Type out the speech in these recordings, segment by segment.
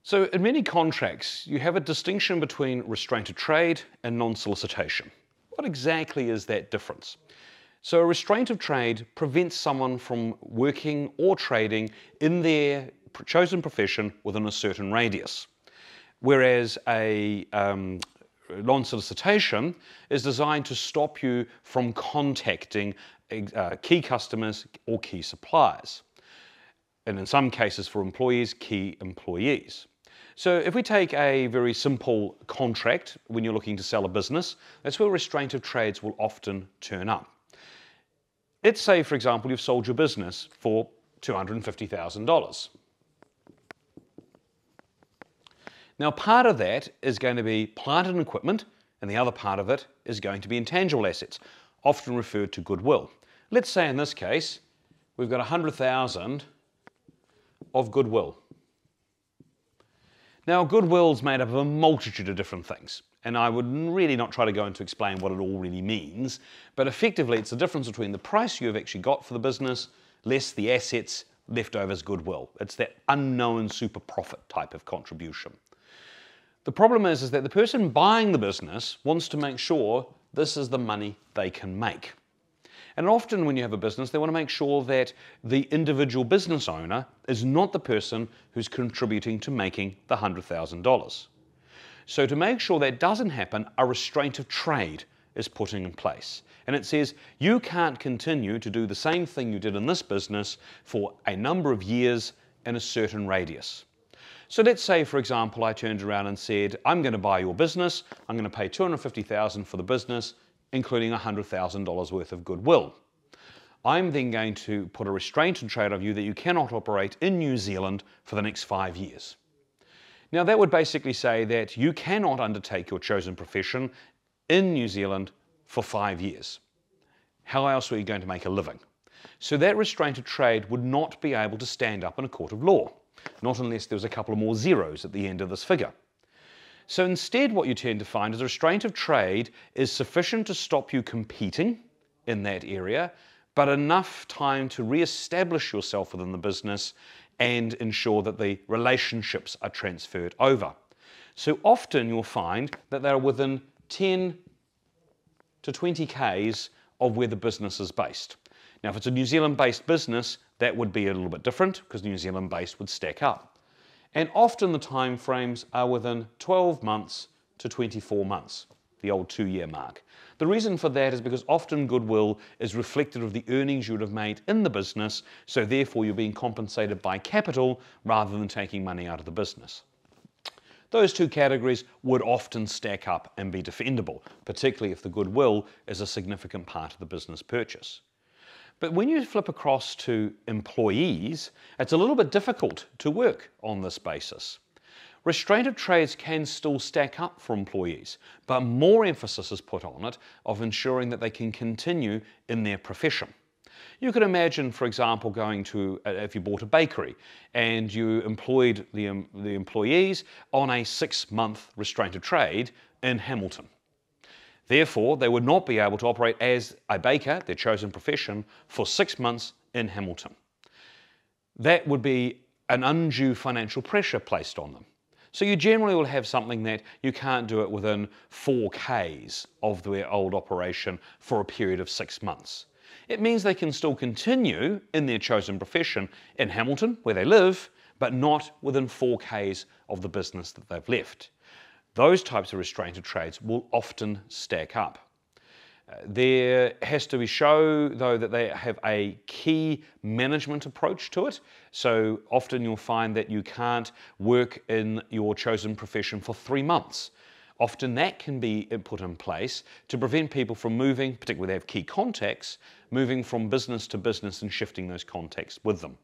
So in many contracts, you have a distinction between restraint of trade and non-solicitation. What exactly is that difference? So a restraint of trade prevents someone from working or trading in their chosen profession within a certain radius, whereas a non-solicitation is designed to stop you from contacting key customers or key suppliers, and in some cases for employees, key employees. So if we take a very simple contract when you're looking to sell a business, that's where restraint of trades will often turn up. Let's say, for example, you've sold your business for $250,000. Now, part of that is going to be plant and equipment, and the other part of it is going to be intangible assets, often referred to goodwill. Let's say in this case, we've got 100,000 of goodwill. Now, goodwill is made up of a multitude of different things, and I would really not try to go into explain what it all really means, but effectively it's the difference between the price you have actually got for the business less the assets left over as goodwill. It's that unknown super profit type of contribution. The problem is that the person buying the business wants to make sure this is the money they can make. And often when you have a business, they want to make sure that the individual business owner is not the person who's contributing to making the $100,000. So to make sure that doesn't happen, a restraint of trade is put in place. And it says you can't continue to do the same thing you did in this business for a number of years in a certain radius. So let's say, for example, I turned around and said, I'm going to buy your business, I'm going to pay $250,000 for the business, including $100,000 worth of goodwill. I'm then going to put a restraint and trade on you that you cannot operate in New Zealand for the next 5 years. Now that would basically say that you cannot undertake your chosen profession in New Zealand for 5 years. How else were you going to make a living? So that restraint of trade would not be able to stand up in a court of law, not unless there was a couple of more zeros at the end of this figure. So instead what you tend to find is a restraint of trade is sufficient to stop you competing in that area, but enough time to re-establish yourself within the business and ensure that the relationships are transferred over. So often you'll find that they're within 10 to 20 k's of where the business is based. Now if it's a New Zealand-based business, that would be a little bit different because New Zealand-based would stack up. And often the time frames are within 12 months to 24 months, the old 2-year mark. The reason for that is because often goodwill is reflective of the earnings you would have made in the business, so therefore you're being compensated by capital rather than taking money out of the business. Those two categories would often stack up and be defendable, particularly if the goodwill is a significant part of the business purchase. But when you flip across to employees, it's a little bit difficult to work on this basis. Restraint of trades can still stack up for employees, but more emphasis is put on it of ensuring that they can continue in their profession. You could imagine, for example, going to, if you bought a bakery and you employed the employees on a 6-month restraint of trade in Hamilton. Therefore, they would not be able to operate as a baker, their chosen profession, for 6 months in Hamilton. That would be an undue financial pressure placed on them. So you generally will have something that you can't do it within 4 k's of their old operation for a period of 6 months. It means they can still continue in their chosen profession in Hamilton, where they live, but not within 4 k's of the business that they've left. Those types of restraint of trades will often stack up. There has to be show, though, that they have a key management approach to it. So often you'll find that you can't work in your chosen profession for 3 months. Often that can be put in place to prevent people from moving, particularly when they have key contacts, moving from business to business and shifting those contacts with them.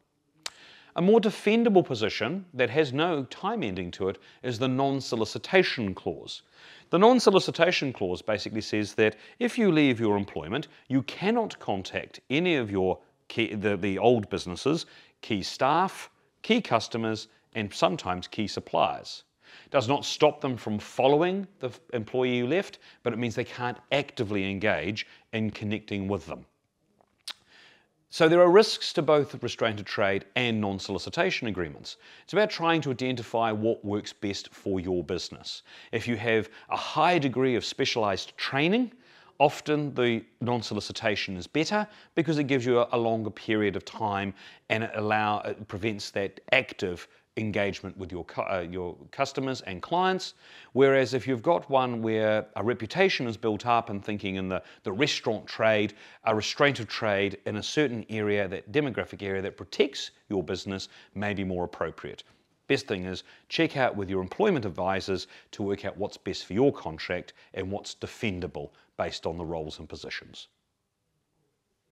A more defendable position that has no time ending to it is the non-solicitation clause. The non-solicitation clause basically says that if you leave your employment, you cannot contact any of your the old businesses, key staff, key customers, and sometimes key suppliers. It does not stop them from following the employee who left, but it means they can't actively engage in connecting with them. So there are risks to both restraint of trade and non-solicitation agreements. It's about trying to identify what works best for your business. If you have a high degree of specialized training, often the non-solicitation is better because it gives you a longer period of time and it prevents that active engagement with your customers and clients. Whereas if you've got one where a reputation is built up, and thinking in the restaurant trade, a restraint of trade in a certain area, that demographic area that protects your business, may be more appropriate. Best thing is check out with your employment advisors to work out what's best for your contract and what's defendable based on the roles and positions.